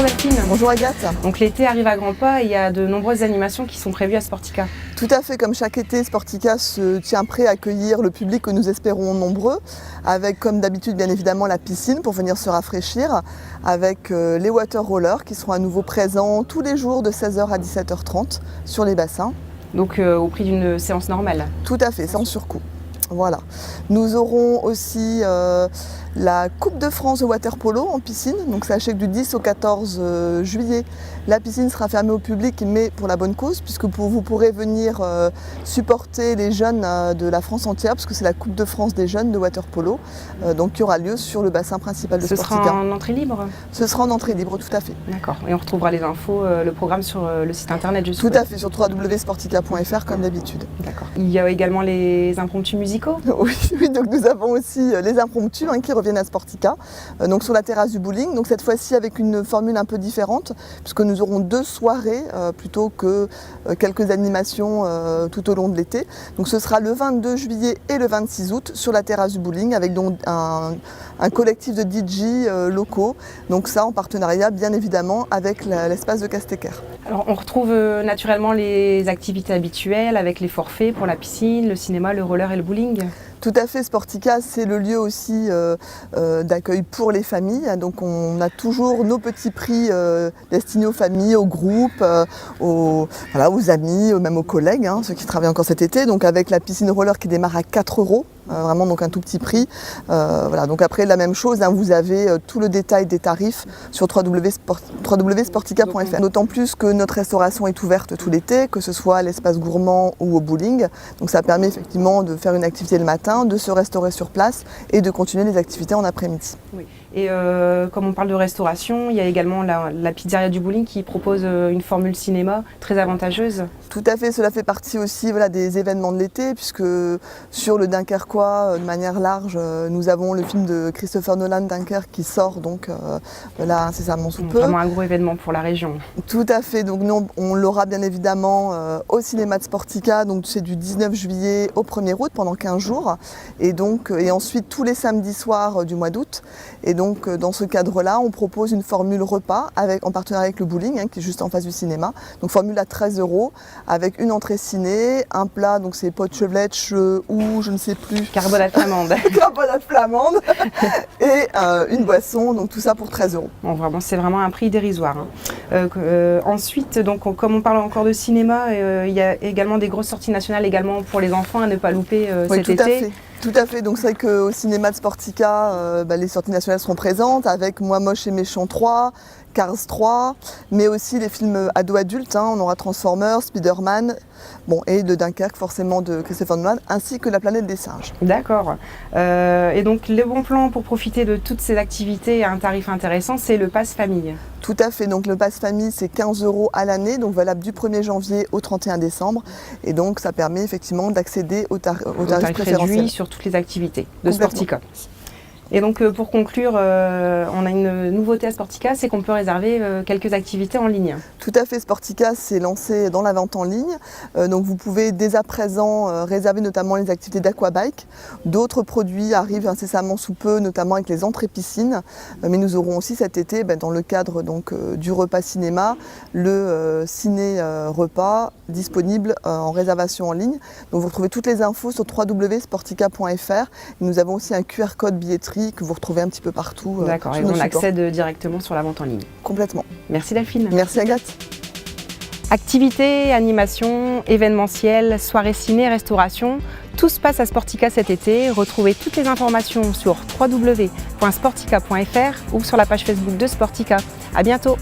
Bonjour Delphine. Bonjour Agathe. Donc l'été arrive à grands pas et il y a de nombreuses animations qui sont prévues à Sportica. Tout à fait, comme chaque été, Sportica se tient prêt à accueillir le public que nous espérons nombreux, avec comme d'habitude bien évidemment la piscine pour venir se rafraîchir, avec les water rollers qui seront à nouveau présents tous les jours de 16h à 17h30 sur les bassins. Donc au prix d'une séance normale. Tout à fait, sans surcoût. Voilà. Nous aurons aussi la Coupe de France de water polo en piscine. Donc sachez que du 10 au 14 juillet, la piscine sera fermée au public, mais pour la bonne cause, puisque vous pourrez venir supporter les jeunes de la France entière, puisque c'est la Coupe de France des jeunes de water polo, donc qui aura lieu sur le bassin principal de Sportica. Ce sera en entrée libre? Ce sera en entrée libre, tout à fait. D'accord. Et on retrouvera les infos, le programme sur le site internet, je suppose. Tout à fait, sur www.sportica.fr comme d'habitude. D'accord. Il y a également les impromptus musicaux? Oui, donc nous avons aussi les impromptus qui reviennent à Sportica, donc sur la terrasse du bowling. Donc cette fois-ci avec une formule un peu différente, puisque nous aurons 2 soirées plutôt que quelques animations tout au long de l'été. Donc ce sera le 22 juillet et le 26 août sur la terrasse du bowling, avec donc un collectif de DJ locaux. Donc ça en partenariat bien évidemment avec l'espace de Castecker. Alors on retrouve naturellement les activités habituelles avec les forfaits pour la piscine, le cinéma, le roller et le bowling. Tout à fait, Sportica, c'est le lieu aussi d'accueil pour les familles. Donc on a toujours nos petits prix destinés aux familles, aux groupes, aux amis, même aux collègues, ceux qui travaillent encore cet été. Donc avec la piscine roller qui démarre à 4 €. Vraiment donc un tout petit prix. Voilà. Donc après la même chose, vous avez tout le détail des tarifs sur www.sportica.fr. D'autant plus que notre restauration est ouverte tout l'été, que ce soit à l'espace gourmand ou au bowling. Donc ça permet effectivement de faire une activité le matin, de se restaurer sur place et de continuer les activités en après-midi. Oui. Et comme on parle de restauration, il y a également la pizzeria du bowling qui propose une formule cinéma très avantageuse. Tout à fait, cela fait partie aussi des événements de l'été, puisque sur le Dunkerquois, de manière large, nous avons le film de Christopher Nolan, Dunkerque, qui sort donc là incessamment sous peu. Vraiment un gros événement pour la région. Tout à fait, donc nous on l'aura bien évidemment au cinéma de Sportica, donc c'est du 19 juillet au 1er août pendant 15 jours, et ensuite tous les samedis soirs du mois d'août. Et donc dans ce cadre-là, on propose une formule repas en partenariat avec le bowling, qui est juste en face du cinéma. Donc formule à 13 € avec une entrée ciné, un plat, donc c'est potchevletch ou je ne sais plus. Carbonate flamande. Carbonate flamande et une boisson, donc tout ça pour 13 €. Bon, vraiment, c'est vraiment un prix dérisoire. Ensuite, donc, comme on parle encore de cinéma, il y a également des grosses sorties nationales également pour les enfants à ne pas louper cet été. Tout à fait, donc c'est vrai qu'au cinéma de Sportica, les sorties nationales seront présentes avec Moi Moche et Méchant 3, Cars 3, mais aussi les films ados-adultes, on aura Transformers, Spider-Man, et de Dunkerque forcément de Christopher Nolan, ainsi que La Planète des Singes. D'accord. Et donc le bon plan pour profiter de toutes ces activités à un tarif intéressant, c'est le pass famille. Tout à fait, donc le pass famille c'est 15 € à l'année, donc valable du 1er janvier au 31 décembre, et donc ça permet effectivement d'accéder au tarif préférentiel. Réduit sur toutes les activités de Sportica. Et donc pour conclure, on a une nouveauté à Sportica, c'est qu'on peut réserver quelques activités en ligne. Tout à fait, Sportica s'est lancé dans la vente en ligne. Donc vous pouvez dès à présent réserver notamment les activités d'aquabike. D'autres produits arrivent incessamment sous peu, notamment avec les entrées piscines. Mais nous aurons aussi cet été, dans le cadre du repas cinéma, le ciné-repas disponible en réservation en ligne. Donc vous retrouvez toutes les infos sur www.sportica.fr. Nous avons aussi un QR code billetterie que vous retrouvez un petit peu partout. D'accord, et on accède directement sur la vente en ligne. Complètement. Merci Delphine. Merci Agathe. Activités, animations, événementiels, soirées ciné, restauration, tout se passe à Sportica cet été. Retrouvez toutes les informations sur www.sportica.fr ou sur la page Facebook de Sportica. À bientôt.